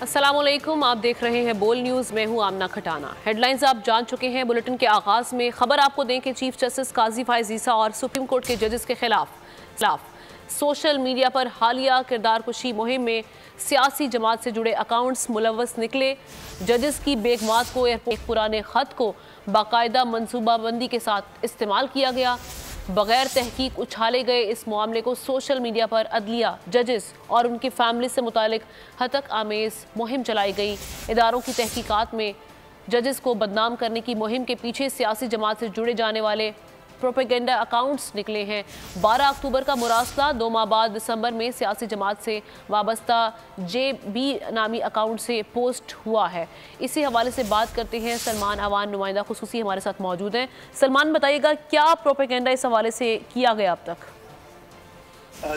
अस्सलामुअलैकुम, आप देख रहे हैं बोल न्यूज़। मैं हूं आमना खटाना। हेडलाइंस आप जान चुके हैं। बुलेटिन के आगाज़ में खबर आपको दें कि चीफ जस्टिस काजी फायज़ ईसा और सुप्रीम कोर्ट के जजेस के खिलाफ सोशल मीडिया पर हालिया किरदार कुशी मुहिम में सियासी जमात से जुड़े अकाउंट्स मुलव्वस निकले। जजेस की बेगमात को एक पुराने ख़त को बाकायदा मनसूबाबंदी के साथ इस्तेमाल किया गया। बगैर तहकीक उछाले गए इस मामले को सोशल मीडिया पर अदलिया, जजेस और उनकी फैमिली से मुतालिक हतक आमेज मुहिम चलाई गई। इदारों की तहकीकात में जजेस को बदनाम करने की मुहिम के पीछे सियासी जमात से जुड़े जाने वाले प्रोपेगेंडा अकाउंट्स निकले हैं। 12 अक्टूबर का मुरासला 2 माह बाद दिसंबर में सियासी जमात से वाबस्ता JB नामी अकाउंट से पोस्ट हुआ है। इसी हवाले से बात करते हैं। सलमान अवान नुमाइंदा खुसूसी हमारे साथ मौजूद हैं। सलमान, बताइएगा क्या प्रोपेगेंडा इस हवाले से किया गया अब तक?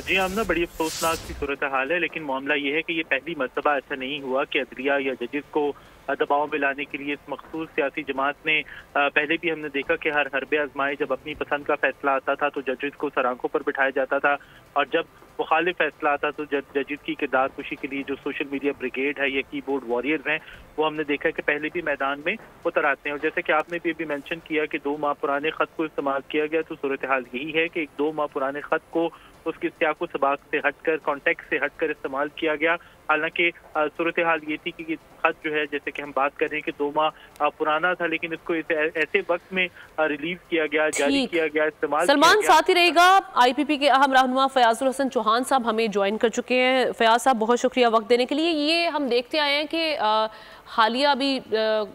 जी आमना, बड़ी अफसोसनाक सी सूरत हाल है, लेकिन मामला ये है कि ये पहली मरतबा ऐसा नहीं हुआ कि अदलिया या जजेस को दबाव में लाने के लिए इस मखसूस सियासी जमात ने पहले भी हमने देखा कि हर हरबे आजमाए जब अपनी पसंद का फैसला आता था तो जजेस को सरांखों पर बिठाया जाता था, और जब मुखालिफ फैसला आता तो जजेस की किरदार कुशी के लिए जो सोशल मीडिया ब्रिगेड है या कीबोर्ड वॉरियर्स हैं, वो हमने देखा है कि पहले भी मैदान में उतर आते हैं। और जैसे कि आपने भी अभी मेंशन किया कि 2 माह पुराने खत को इस्तेमाल किया गया, तो सूरत हाल यही है कि 2 माह पुराने खत को उसकी सियाको सबाक से हटकर, कॉन्टेक्स्ट से हटकर इस्तेमाल किया गया। हालांकि सूरत हाल ये थी कि खत जो है, जैसे कि हम बात कर रहे हैं कि 2 माह पुराना था, लेकिन इसको ऐसे वक्त में रिलीज किया गया, जारी किया गया, इस्तेमाल सलमान किया गया। साथ ही रहेगा। IPP के अहम रहनुमा फयाजुल हसन चौहान साहब हमें ज्वाइन कर चुके हैं। फयाज साहब, बहुत शुक्रिया वक्त देने के लिए। ये हम देखते आए हैं कि हालिया अभी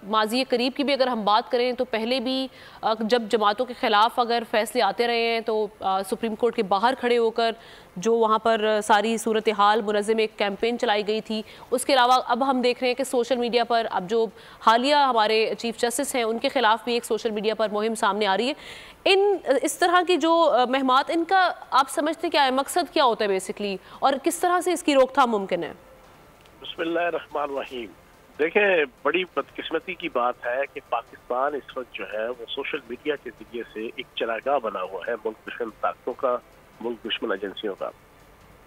माजी करीब की भी अगर हम बात करें तो पहले भी जब जमातों के ख़िलाफ़ अगर फैसले आते रहे हैं तो सुप्रीम कोर्ट के बाहर खड़े होकर जो वहाँ पर सारी सूरत हाल मुनज़्ज़म एक कैंपेन चलाई गई थी। उसके अलावा अब हम देख रहे हैं कि सोशल मीडिया पर अब जो हालिया हमारे चीफ जस्टिस हैं उनके ख़िलाफ़ भी एक सोशल मीडिया पर मुहिम सामने आ रही है। इस तरह की जो महमात, इनका आप समझते क्या है, मकसद क्या होता है बेसिकली, और किस तरह से इसकी रोकथाम मुमकिन है? बिस्मिल्लाहिर्रहमानिर्रहीम। देखें, बड़ी बदकिस्मती की बात है कि पाकिस्तान इस वक्त जो है वो सोशल मीडिया के जरिए से एक चरागाह बना हुआ है मुल्क दुश्मन ताकतों का, मुल्क दुश्मन एजेंसियों का।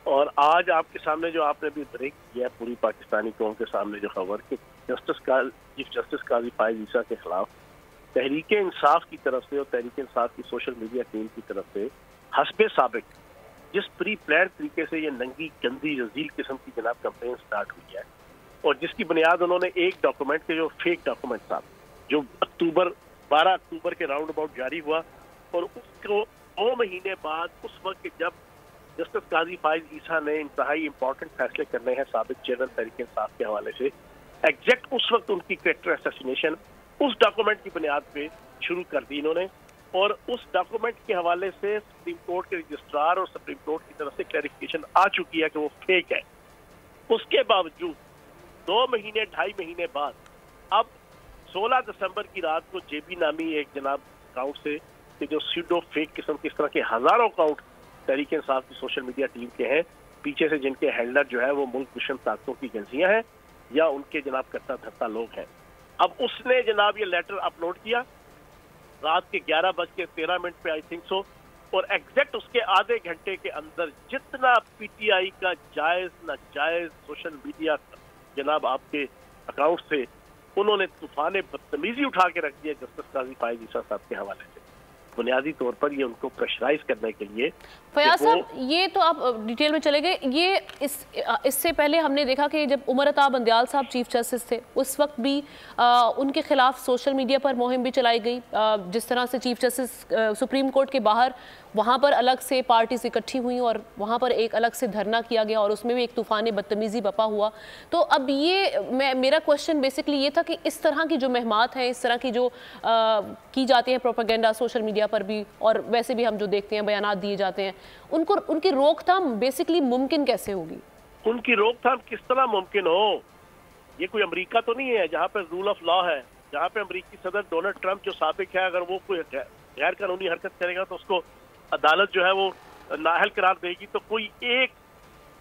और आज आपके सामने जो आपने भी ब्रेक किया पूरी पाकिस्तानी कौम के सामने जो खबर कि चीफ जस्टिस काजी फायज़ ईसा के खिलाफ तहरीक इंसाफ की तरफ से और तहरीक इंसाफ की सोशल मीडिया टीम की तरफ से हस्बे साबिक जिस प्री प्लान तरीके से ये नंगी गंदी रजील किस्म की जनाब कैंपेन स्टार्ट हुई है, और जिसकी बुनियाद उन्होंने एक डॉक्यूमेंट के जो फेक डॉक्यूमेंट था जो 12 अक्टूबर के राउंड अबाउट जारी हुआ, और उसको 2 महीने बाद उस वक्त जब जस्टिस काजी फायज़ ईसा ने इंतहाई इंपॉर्टेंट फैसले करने हैं साबिक चेयरमैन तहरीक इंसाफ के हवाले से, एग्जैक्ट उस वक्त उनकी कैरेक्टर असैसिनेशन उस डॉक्यूमेंट की बुनियाद पे शुरू कर दी इन्होंने। और उस डॉक्यूमेंट के हवाले से सुप्रीम कोर्ट के रजिस्ट्रार और सुप्रीम कोर्ट की तरफ से क्लैरिफिकेशन आ चुकी है कि वो फेक है। उसके बावजूद 2.5 महीने बाद अब 16 दिसंबर की रात को JB नामी एक जनाब अकाउंट से कि जो सीडो फेक किस्म के इस तरह के हजारों अकाउंट तहरीक इंसाफ की सोशल मीडिया टीम के हैं, पीछे से जिनके हैंडलर जो है वो मुल्क दुश्मन ताकतों की एजेंसियां हैं या उनके जनाब करता धरता लोग हैं। अब उसने जनाब ये लेटर अपलोड किया रात के 11:13 पे आई थिंक सो, और एग्जैक्ट उसके आधे घंटे के अंदर जितना PTI का जायज नाजायज सोशल मीडिया जनाब आपके अकाउंट से उन्होंने तूफान बदतमीजी उठा के रख दिया जस्टिस काजी फायज़ ईसा साहब के हवाले से, बुनियादी तौर पर ये उनको प्रेशराइज करने के लिए। फयाज साहब, ये तो आप डिटेल में चले गए। ये इससे पहले हमने देखा कि जब उमर अता बंदयाल साहब चीफ जस्टिस थे उस वक्त भी उनके खिलाफ सोशल मीडिया पर मुहिम भी चलाई गई। जिस तरह से चीफ जस्टिस सुप्रीम कोर्ट के बाहर वहाँ पर अलग से पार्टीज इकट्ठी हुई और वहाँ पर एक अलग से धरना किया गया और उसमें भी एक तूफान बदतमीजी बपा हुआ। तो अब ये मेरा क्वेश्चन बेसिकली ये था कि इस तरह की जो महमात हैं, इस तरह की जो की जाती है प्रोपेगेंडा सोशल मीडिया पर भी, और वैसे भी हम जो देखते हैं बयानात दिए जाते हैं, उनकी रोकथाम बेसिकली मुमकिन कैसे होगी? उनकी रोकथाम किस तरह मुमकिन हो? ये कोई अमेरिका तो नहीं है जहाँ पे रूल ऑफ लॉ है, जहाँ पे अमेरिकी सदर डोनाल्ड ट्रंप जो साबिक है, अगर वो कोई गैर कानूनी हरकत करेगा तो उसको अदालत जो है वो नाअहल करार देगी, तो कोई एक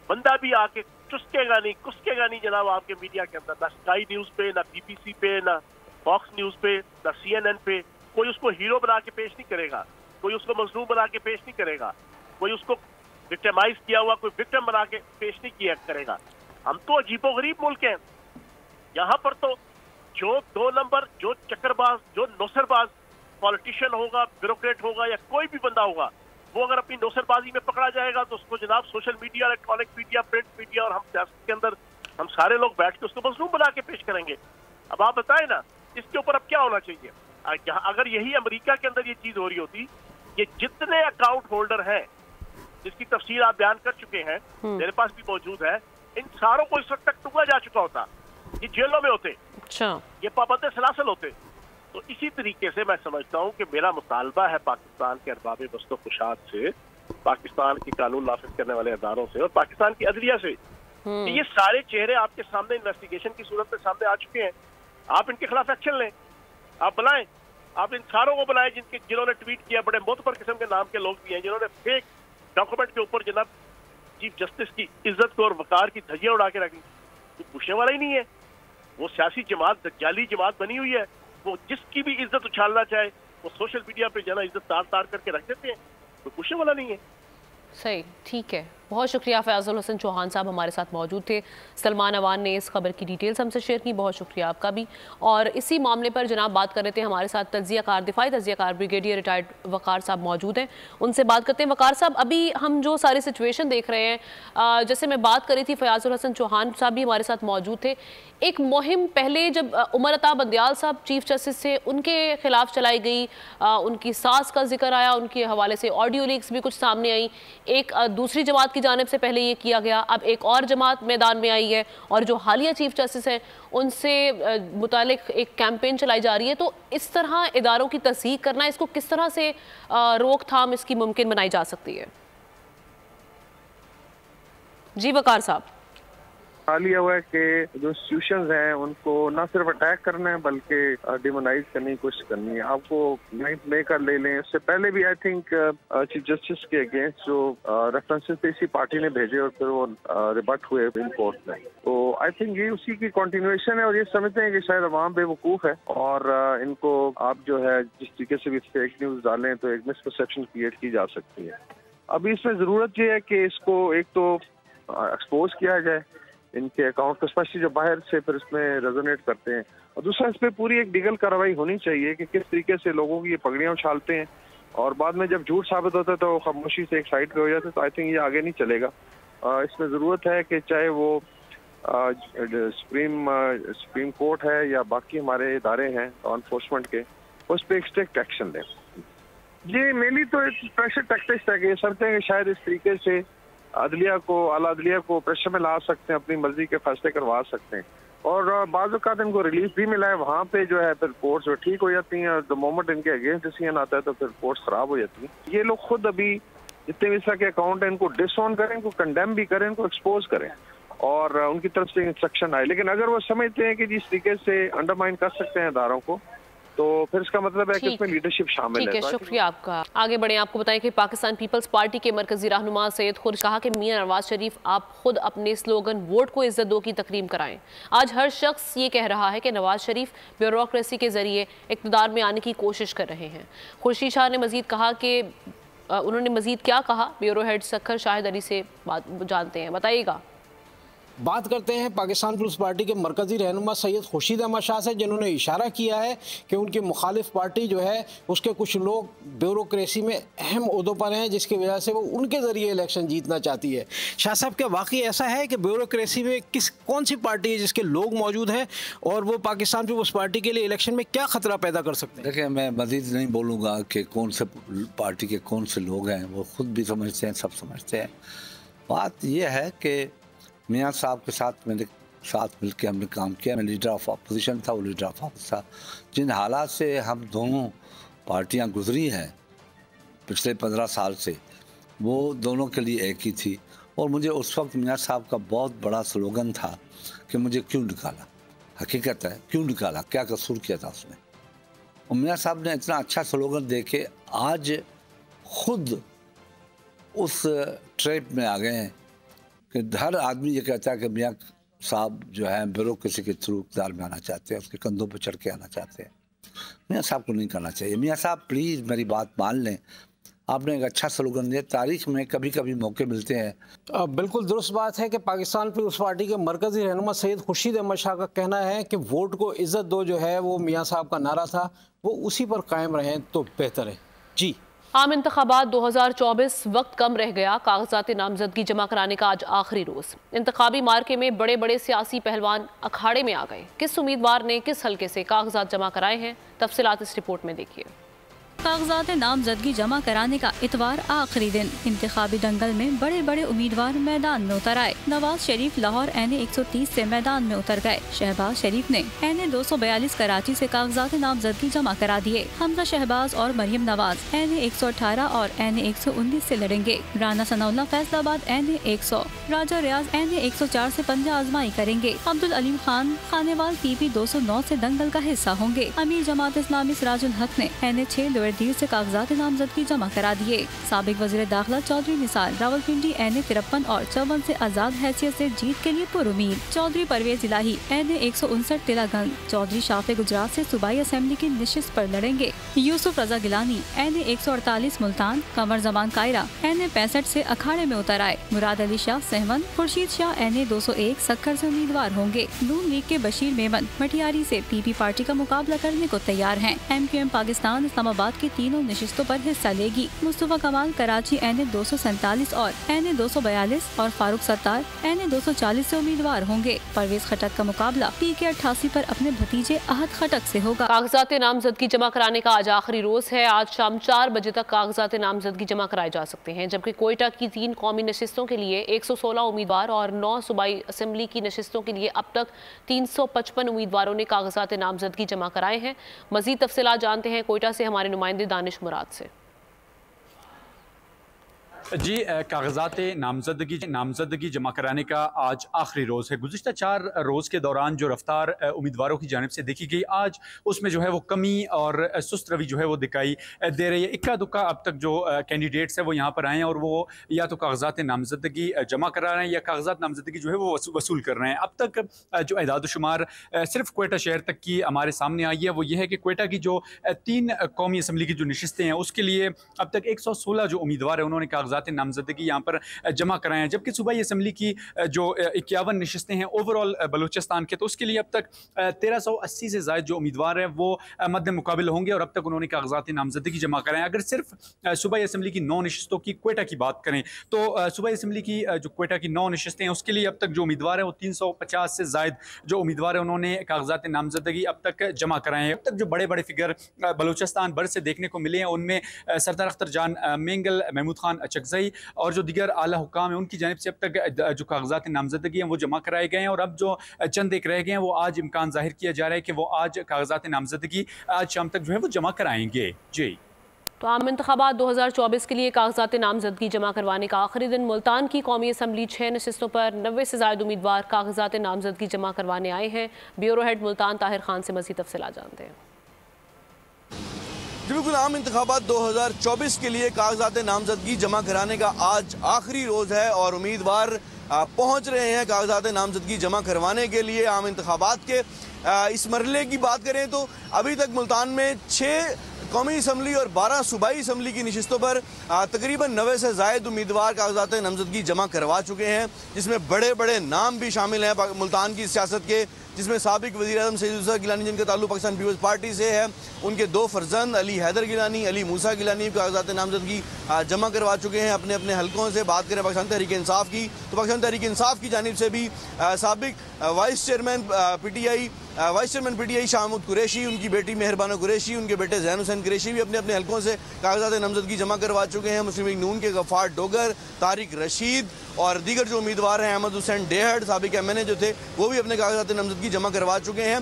बंदा भी आके चुसकेगा नहीं, कुसकेगा नहीं जनाब आपके मीडिया के अंदर, ना स्काई न्यूज पे, ना BBC पे, ना फॉक्स न्यूज पे, ना CNN पे। कोई उसको हीरो बना के पेश नहीं करेगा, कोई उसको मजलूम बना के पेश नहीं करेगा, कोई उसको विक्टिमाइज किया हुआ कोई विक्टिम बना के पेश नहीं किया करेगा। हम तो अजीबोगरीब मुल्क हैं, यहाँ पर तो जो 2 नंबर, जो चक्करबाज, जो नौसरबाज पॉलिटिशियन होगा, ब्यूरोक्रेट होगा या कोई भी बंदा होगा, वो अगर अपनी नौसरबाजी में पकड़ा जाएगा तो उसको जनाब social media, electronic media, print media और हम सियासत के अंदर हम सारे लोग बैठ के उसको मजलूम बना के पेश करेंगे। अब आप बताएं ना, इसके ऊपर अब क्या होना चाहिए? अगर यही अमेरिका के अंदर ये चीज हो रही होती, ये जितने अकाउंट होल्डर हैं जिसकी तफसील आप बयान कर चुके हैं, मेरे पास भी मौजूद है, इन सारों को इस वक्त तक टूंगा जा चुका होता, ये जेलों में होते, अच्छा, ये पाबंद सलासल होते। तो इसी तरीके से मैं समझता हूँ कि मेरा मुतालबा है पाकिस्तान के अरबाब बस्तो कुशाद से, पाकिस्तान की कानून नाफिज करने वाले अदारों से और पाकिस्तान की अदलिया से कि ये सारे चेहरे आपके सामने इन्वेस्टिगेशन की सूरत में सामने आ चुके हैं, आप इनके खिलाफ एक्शन लें, आप बुलाएं, आप इन सारों को बुलाएं जिन्होंने ट्वीट किया, बड़े मोतबर किस्म के नाम के लोग भी हैं जिन्होंने फेक डॉक्यूमेंट के ऊपर जनाब चीफ जस्टिस की इज्जत को और वकार की धज्जियां उड़ा के रखी। तो पूछने वाला ही नहीं है, वो सियासी जमात, दज्जाली जमात बनी हुई है, वो जिसकी भी इज्जत उछालना चाहे वो सोशल मीडिया पे जना इज्जत तार तार करके रख देते हैं, तो पूछने वाला नहीं है। सही, ठीक है, बहुत शुक्रिया। फयाजुल हसन चौहान साहब हमारे साथ मौजूद थे। सलमान अवान ने इस खबर की डिटेल्स हमसे शेयर की, बहुत शुक्रिया आपका भी। और इसी मामले पर जनाब बात कर रहे थे, हमारे साथ तज्जियाकार, दिफाई तज्जियाकार ब्रिगेडियर रिटायर्ड वकार साहब मौजूद हैं, उनसे बात करते हैं। वकार साहब, अभी हम जो सारी सिचुएशन देख रहे हैं, जैसे मैं बात करी थी, फयाजुल हसन चौहान साहब भी हमारे साथ मौजूद थे। एक मुहिम पहले जब उमर अता बंदियाल साहब चीफ जस्टिस से, उनके खिलाफ चलाई गई, उनकी सास का जिक्र आया, उनके हवाले से ऑडियो लीक्स भी कुछ सामने आई। एक दूसरी जमात की जानिब से पहले ये किया गया, अब एक और जमात मैदान में आई है और जो हालिया चीफ जस्टिस हैं उनसे मुतालिक एक कैंपेन चलाई जा रही है। तो इस तरह इदारों की तस्दीक करना, इसको किस तरह से रोकथाम इसकी मुमकिन बनाई जा सकती है? जी वकार साहब। हाल ये हुआ है कि जो इंस्टीट्यूशंस हैं उनको ना सिर्फ अटैक करना है बल्कि डिमोनाइज करने की कोशिश करनी है। आपको 9th मई का ले लें, उससे पहले भी आई थिंक चीफ जस्टिस के अगेंस्ट जो रेफरेंसेस थे इसी पार्टी ने भेजे और फिर वो रिबट हुए इन कोर्ट में। तो आई थिंक ये उसी की कंटिन्यूएशन है और ये समझते हैं कि शायद अवाम बेवकूफ़ है और इनको आप जो है जिस तरीके से भी फेक न्यूज़ डालें तो एक मिसपरसेप्शन क्रिएट की जा सकती है। अभी इसमें ज़रूरत ये है कि इसको एक तो एक्सपोज किया जाए, इनके अकाउंट को, स्पेशली जो बाहर से फिर इसमें रेजोनेट करते हैं, और दूसरा इस पर पूरी एक लीगल कार्रवाई होनी चाहिए कि किस तरीके से लोगों की ये पगड़ियां उछालते हैं और बाद में जब झूठ साबित होता है तो खामोशी से एक साइड पे हो जाते हैं। तो आई थिंक ये आगे नहीं चलेगा। इसमें ज़रूरत है कि चाहे वो सुप्रीम कोर्ट है या बाकी हमारे इदारे हैं लॉ एनफोर्समेंट के, उस पर एक स्ट्रिक्ट एक्शन लें। ये मेनली तो एक प्रेशर टैक्टिक्स है कि ये समझते हैं कि शायद इस तरीके से अदलिया को, आला अदलिया को प्रेशर में ला सकते हैं, अपनी मर्जी के फैसले करवा सकते हैं। और बाज़ औक़ात इनको रिलीफ भी मिला है, वहाँ पे जो है फिर रिपोर्ट्स जो ठीक हो जाती हैं और द मोमेंट इनके अगेंस्ट डिसीजन आता है तो फिर रिपोर्ट्स ख़राब हो जाती हैं। ये लोग खुद अभी जितने भी इस तरह के अकाउंट हैं इनको डिसऑन करें, इनको कंडेम भी करें, इनको एक्सपोज करें और उनकी तरफ से इंस्ट्रक्शन आए। लेकिन अगर वो समझते हैं कि जिस तरीके से अंडरमाइन कर सकते हैं इदारों को, तो फिर इसका मतलब है कि इसमें लीडरशिप शामिल है। ठीक है, शुक्रिया आपका। आगे बढ़े, आपको बताएं कि पाकिस्तान पीपल्स पार्टी के मरकजी रहनुमा सैयद खुर्शीद कहा कि मियां नवाज शरीफ आप खुद अपने स्लोगन वोट को इज्जत दो की तकरीम कराएं। आज हर शख्स ये कह रहा है कि नवाज शरीफ ब्यूरोक्रेसी के जरिए इक़्तिदार में आने की कोशिश कर रहे हैं। खुर्शीद शाह ने मजीद कहा कि उन्होंने मजीद क्या कहा, ब्यूरो हेड सखर शाहिद अली से बात जानते हैं, बताइएगा। बात करते हैं पाकिस्तान पीपल्स पार्टी के मरकजी रहनुमा सैयद खुर्शीद अहमद शाह से, जिन्होंने इशारा किया है कि उनकी मुखालिफ पार्टी जो है उसके कुछ लोग ब्यूरोक्रेसी में अहम ओहदों पर हैं, जिसकी वजह से वो उनके ज़रिए इलेक्शन जीतना चाहती है। शाह साहब, क्या वाकई ऐसा है कि ब्यूरोक्रेसी में कौन सी पार्टी है जिसके लोग मौजूद हैं और वो पाकिस्तान पीपल्स पार्टी के लिए इलेक्शन में क्या ख़तरा पैदा कर सकते हैं? देखिए, मैं मज़ीद नहीं बोलूँगा कि कौन से पार्टी के कौन से लोग हैं, वो खुद भी समझते हैं, सब समझते हैं। बात यह है कि मियाँ साहब के साथ मेरे साथ मिलकर हमने काम किया। मैं लीडर ऑफ अपोजिशन था, वो लीडर ऑफ ऑफिस था। जिन हालात से हम दोनों पार्टियां गुजरी हैं पिछले 15 साल से, वो दोनों के लिए एक ही थी। और मुझे उस वक्त मियाँ साहब का बहुत बड़ा स्लोगन था कि मुझे क्यों निकाला। हकीकत है, क्यों निकाला, क्या कसूर किया था उसने। और मियाँ साहब ने इतना अच्छा स्लोगन दे के आज खुद उस ट्रैप में आ गए हैं कि हर आदमी ये कहता है कि मियाँ साहब जो है ब्यूरोक्रेसी के थ्रू इक़्तिदार में आना चाहते हैं, उसके कंधों पर चढ़ के आना चाहते हैं। मियाँ साहब को नहीं करना चाहिए। मियाँ साहब प्लीज़ मेरी बात मान लें। आपने एक अच्छा स्लोगन दिया, तारीख में कभी कभी मौके मिलते हैं। बिल्कुल दुरुस्त बात है कि पाकिस्तान पीपल्स पार्टी के मरकजी रहनुमा सैयद खुर्शीद अहमद शाह का कहना है कि वोट को इज्जत दो जो है वो मियाँ साहब का नारा था, वो उसी पर कायम रहें तो बेहतर है। जी, आम इंतखाबात 2024 वक्त कम रह गया, कागजात नामजदगी जमा कराने का आज आखिरी रोज। इंतखाबी मार्के में बड़े बड़े सियासी पहलवान अखाड़े में आ गए। किस उम्मीदवार ने किस हल्के से कागजात जमा कराए हैं, तफसीलात इस रिपोर्ट में देखिए। कागजात नामजदगी जमा कराने का इतवार आखिरी दिन। इंतखाबी दंगल में बड़े बड़े उम्मीदवार मैदान में उतर आए। नवाज शरीफ लाहौर NA 130 से मैदान में उतर गए। शहबाज शरीफ ने NA 242 कराची से कागजात नामजदगी जमा करा दिए। हमजा शहबाज और मरियम नवाज NA 118 और NA 119 से लड़ेंगे। राना सनाउल्लाह फैसलाबाद NA 100, राजा रियाज NA 104 से पंजा आजमाई करेंगे। अब्दुल अलीम खान खानेवाल PP 209 से दंगल का हिस्सा होंगे। अमीर जमात इस्लामी सिराजुल हक ने NA 6 दीर से कागजात नामजदगी जमा करा दिए। साबिक वज़ीर दाखिला चौधरी निसार रावलपिंडी NA 53 और 54 से आजाद हैसियत से जीत के लिए पुरुमीद। चौधरी परवेज इलाही NA 159 तिलागंज, चौधरी शाफे गुजरात से सूबाई असेंबली की निशिस्त पर लड़ेंगे। यूसुफ रजा गिलानी NA 148 मुल्तान, कंवर जमान कायरा NA 65 से अखाड़े में उतर आए। मुराद अली शाह सहमन, खुर्शीद शाह NA 201 सक्खर से उम्मीदवार होंगे। नून लीग के बशीर मेमन मटियारी से PP पार्टी का मुकाबला करने को तैयार हैं। MQM पाकिस्तान इस्लामाबाद की तीनों नशिस्तों पर हिस्सा लेगी। मुस्तफा कमाल कराची NA 247 और NA 242 और फारूक सत्तार NA 240 से उम्मीदवार होंगे। परवेज खटक का मुकाबला PK 88 पर अपने भतीजे अहद खटक से होगा। कागजात नामजदगी जमा कराने का आज आखिरी रोज है। आज शाम 4 बजे तक कागजात नामजदगी जमा कराए जा सकते हैं, जबकि कोयटा की 3 कौमी नशिस्तों के लिए 116 उम्मीदवार और 9 सूबाई असेंबली की नशिस्तों के लिए अब तक 355 उम्मीदवारों ने कागजात नामजदगी जमा कराए हैं। मजीद तफसीलात जानते हैं कोयटा से हमारे नुमाइंदे दानिश मुराद से। जी, कागजात नामजदगी जमा कराने का आज आखिरी रोज़ है। गुज़िश्ता 4 रोज़ के दौरान जो रफ्तार उम्मीदवारों की जानिब से देखी गई, आज उसमें जो है वो कमी और सुस्त रवि जो है वो दिखाई दे रही है। इक्का दुक्का अब तक जो कैंडिडेट्स हैं वो यहाँ पर आए हैं और वो या तो कागजात नामजदगी जमा करा रहे हैं या कागजात नामजदगी जो है वो वसूल कर रहे हैं। अब तक जो एदाद-ओ-शुमार सिर्फ कोयटा शहर तक की हमारे सामने आई है वो ये है कि कोयटा की जो 3 कौमी असम्बली की जो नशिस्तें हैं उसके लिए अब तक 116 जो उम्मीदवार हैं उन्होंने कागजात नामजदगी यहाँ पर जमा कराए हैं, जबकि सूबाई असेंबली की जो 51 नशिस्तें हैं ओवरऑल बलूचिस्तान के, तो उसके लिए अब तक 1380 से ज़ायद जो उम्मीदवार हैं वो मद्द मुकाबिल होंगे और अब तक उन्होंने कागजात नामजदगी जमा कराए हैं। अगर सिर्फ सूबाई असेंबली की 9 नशिस्तों की कोयटा की बात करें तो सूबाई असेंबली की जो कोयटा की 9 नशिस्तें हैं उसके लिए अब तक जो उम्मीदवार हैं वो 350 से ज़ायद जो उम्मीदवार हैं उन्होंने कागजात नामजदगी अब तक जमा कराए हैं। अब तक जो बड़े बड़े फिगर बलूचिस्तान भर से देखने को मिले हैं उनमें सरदार अख्तर जान मेंगल, महमूद खान अचकजई और जो दीगर आला हुक्काम हैं उनकी जानिब से अब तक जो कागजात नामजदगी हैं वो जमा कराए गए हैं और अब जो चंद एक रह गए हैं वो आज इम्कान जाहिर किया जा रहा है कि वो आज कागजात नामजदगी आज शाम तक जो है वो जमा कराएंगे। जी, तो आम इंतखाबात 2024 के लिए कागजात नामजदगी जमा करवाने का आखिरी दिन। मुल्तान की कौमी असम्बली 6 नशिस्तों पर 90 से ज़ायद उम्मीदवार कागजात नामजदगी जमा करवाने आए हैं। ब्यूरो हेड मुल्तान ताहिर खान से मज़ीद तफसीलात जानते हैं। बिल्कुल, आम इंतखाबात 2024 के लिए कागजात नामजदगी जमा कराने का आज आखिरी रोज़ है और उम्मीदवार पहुंच रहे हैं कागजात नामजदगी जमा करवाने के लिए। आम इंतखाबात के इस मरहले की बात करें तो अभी तक मुल्तान में 6 कौमी असम्बली और 12 सूबाई असम्बली की नशिस्तों पर तकरीबन 90 से ज़ायद उम्मीदवार कागजात नामजदगी जमा करवा चुके हैं, जिसमें बड़े बड़े नाम भी शामिल हैं मुल्तान की सियासत के, जिसमें साबिक वज़ीर आज़म सैयद यूसुफ गिलानी जिनका ताल्लुक़ पाकिस्तान पीपल्स पार्टी से है, उनके 2 फर्जंद अली हैदर गिलानी, अली मूसा गिलानी कागजात नामजदगी जमा करवा चुके हैं अपने अपने हलकों से। बात करें पाकिस्तान तहरीक इंसाफ की तो पाकिस्तान तहरीक इंसाफ की जानिब से भी साबिक vice chairman PTI Shah Mahmood Qureshi, उनकी बेटी मेहरबाना कुरैशी, उनके बेटे जैन हुसैन कुरैशी भी अपने अपने हलकों से कागजात नामजदगी जमा करवा चुके हैं। मुस्लिम लीग नून के गफ़ार डोगर, तारिक रशीद और दीगर जो उम्मीदवार हैं, अहमद हुसैन डेहड़ साबिक MNA जो थे वो भी अपने कागजात नामजदगी जमा करवा चुके हैं।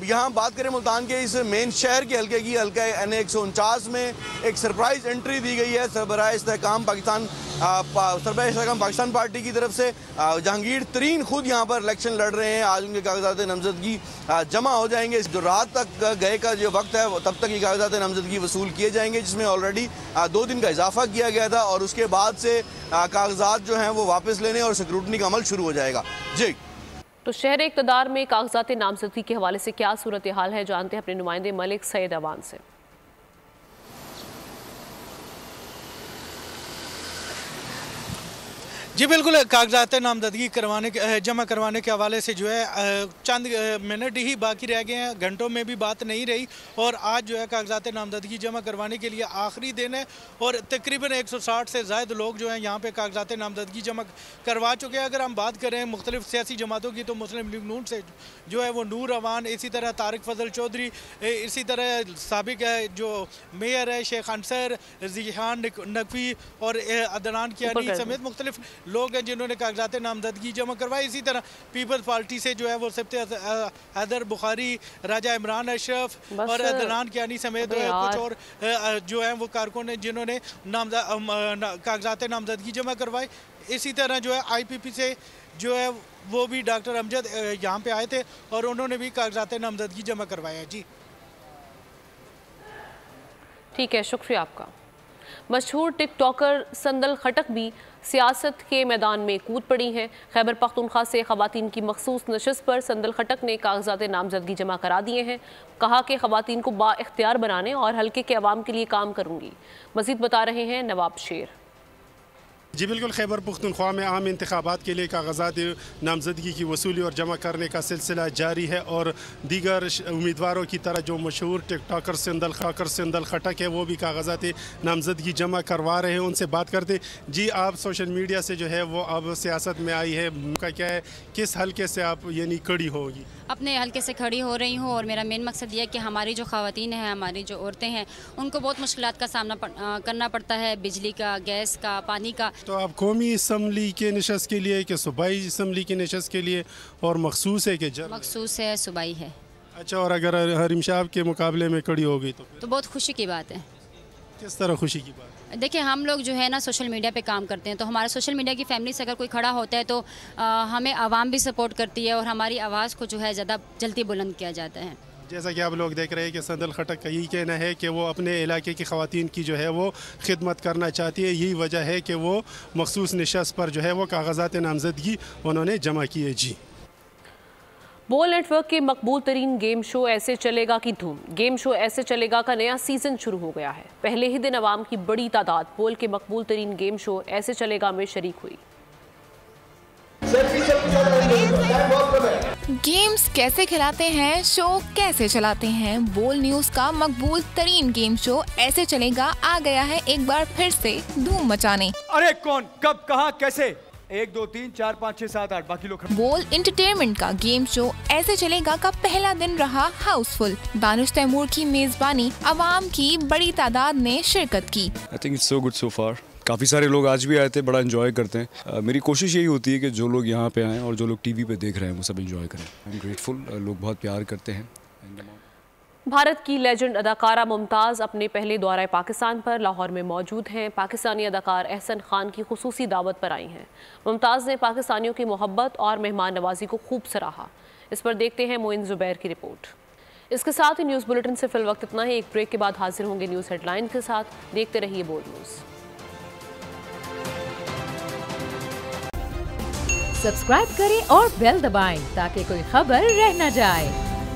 यहाँ बात करें मुल्तान के इस मेन शहर के हल्के की, हल्का NA 149 में एक सरप्राइज एंट्री दी गई है सरबराह इस्तेहकाम पाकिस्तान पार्टी की तरफ से। जहांगीर तरीन खुद यहाँ पर इलेक्शन लड़ रहे हैं, आज उनके कागजात नामजदगी जमा हो जाएंगे। जो रात तक गए का जो वक्त है तब तक ये कागजात नामजदगी वसूल किए जाएंगे, जिसमें ऑलरेडी 2 दिन का इजाफा किया गया था और उसके बाद से कागजात जो हैं वो वापस लेने और सिक्योरिटी का अमल शुरू हो जाएगा। जी, तो शहर इक़्तिदार में कागजात नामजदगी के हवाले से क्या सूरत हाल है, जानते हैं अपने नुमाइंदे मलिक सैयद अवान से। जी बिल्कुल, कागजात नामजदगी जमा करवाने के हवाले से जो है चंद मिनट ही बाकी रह गए हैं, घंटों में भी बात नहीं रही और आज जो है कागजात नामजदगी जमा करवाने के लिए आखिरी दिन है और तकरीबन 160 से ज़ायद लोग जो हैं यहाँ पे कागजात नामजदगी जमा करवा चुके हैं। अगर हम बात करें मुख्तलिफ सियासी जमातों की तो मुस्लिम लीग नून से जो है वो नूर अवान, इसी तरह तारिक फजल चौधरी, इसी तरह साबिक जो मेयर है शेख अंसर, जिहान नकवी और अदनान कियानी समेत मुख्तलिफ लोग हैं जिन्होंने कागजात नामजदगी जमा करवाई। इसी तरह पीपल्स पार्टी से जो है वो सिफ्त हैदर बुखारी, राजा इमरान अशरफ और अदनान कियानी समेत कुछ और जो हैं वो कारकुन हैं जिन्होंने कागजात नामजदगी जमा करवाई। इसी तरह जो है IPP से जो है वो भी डॉक्टर अमजद यहाँ पे आए थे और उन्होंने भी कागजात नामजदगी जमा करवाया। जी ठीक है, शुक्रिया आपका। मशहूर टिकटॉकर संदल खटक भी सियासत के मैदान में कूद पड़ी हैं। खैबर पख्तूनख्वा से ख़वातीन की मखसूस नशस्त पर संदल खटक ने कागजात नामजदगी जमा करा दिए हैं। कहा कि ख़वातीन को बाइख्तियार बनाने और हल्के के अवाम के लिए काम करूँगी। मज़ीद बता रहे हैं नवाब शेर। जी बिल्कुल, खैबर पख्तूनख्वा में आम इंतखाबात के लिए कागजात नामजदगी की वसूली और जमा करने का सिलसिला जारी है और दीगर उम्मीदवारों की तरह जो मशहूर टिकटॉकर संदल खटक है वो भी कागजात नामजदगी जमा करवा रहे हैं। उनसे बात करते। जी, आप सोशल मीडिया से जो है वो अब सियासत में आई है, उनका क्या है, किस हल्के से आप यानी खड़ी होगी? अपने हल्के से खड़ी हो रही हूँ और मेरा मेन मकसद ये है कि हमारी जो ख़वातीन हैं, हमारी जो औरतें हैं, उनको बहुत मुश्किलात का सामना करना पड़ता है, बिजली का, गैस का, पानी का। तो आप कौमी असम्बली के नशस्त के लिए कि सूबाई असम्बली की नशस्त के लिए और मखसूस है कि मखसूस है, सूबाई है। अच्छा, और अगर हरीम साहब के मुकाबले में खड़ी हो गई तो बहुत खुशी की बात है। किस तरह खुशी की बात? देखिए, हम लोग जो है ना सोशल मीडिया पे काम करते हैं, तो हमारे सोशल मीडिया की फैमिली से अगर कोई खड़ा होता है तो हमें आवाम भी सपोर्ट करती है और हमारी आवाज़ को जो है ज़्यादा जल्दी बुलंद किया जाता है। जैसा कि आप लोग देख रहे हैं कि संदल खटक का यही कहना है कि वो अपने इलाके की ख़वातीन की जो है वो खिदमत करना चाहती है। यही वजह है कि वो मखसूस नशस्त पर जो है वो कागजात नामजदगी उन्होंने जमा किए। जी, बोल नेटवर्क के मकबूल तरीन गेम शो ऐसे चलेगा की धूम। गेम शो ऐसे चलेगा का नया सीजन शुरू हो गया है। पहले ही दिन अवाम की बड़ी तादाद बोल के मकबूल तरीन गेम शो ऐसे चलेगा में शरीक हुई। गेम्स कैसे खिलाते हैं, शो कैसे चलाते हैं, बोल न्यूज का मकबूल तरीन गेम शो ऐसे चलेगा आ गया है एक बार फिर से धूम मचाने। अरे कौन, कब, कहां, कैसे? 1 2 3 4 5 6 7 8 बाकी लोग। बोल एंटरटेनमेंट का गेम शो ऐसे चलेगा का पहला दिन रहा हाउसफुल। दानिश तैमूर की मेजबानी अवाम की बड़ी तादाद ने शिरकत की। I think it's so good so far. काफ़ी सारे लोग आज भी आए थे, बड़ा एंजॉय करते हैं। मेरी कोशिश यही होती है कि जो लोग यहाँ पे आएँ और जो लोग टीवी पे देख रहे हैं वो सब एंजॉय करें। आई एम ग्रेटफुल, लोग बहुत प्यार करते हैं। भारत की लेजेंड अदाकारा मुमताज़ अपने पहले दौरे पाकिस्तान पर लाहौर में मौजूद हैं। पाकिस्तानी अदाकार एहसन खान की खुसूसी दावत पर आई हैं। मुमताज़ ने पाकिस्तानियों की मोहब्बत और मेहमान नवाजी को खूब सराहा। इस पर देखते हैं मोइन जुबैर की रिपोर्ट। इसके साथ ही न्यूज़ बुलेटिन से फिल वक्त इतना ही। एक ब्रेक के बाद हाजिर होंगे न्यूज़ हेडलाइन के साथ। देखते रहिए बोल न्यूज़। सब्सक्राइब करें और बेल दबाएं ताकि कोई खबर रह न जाए।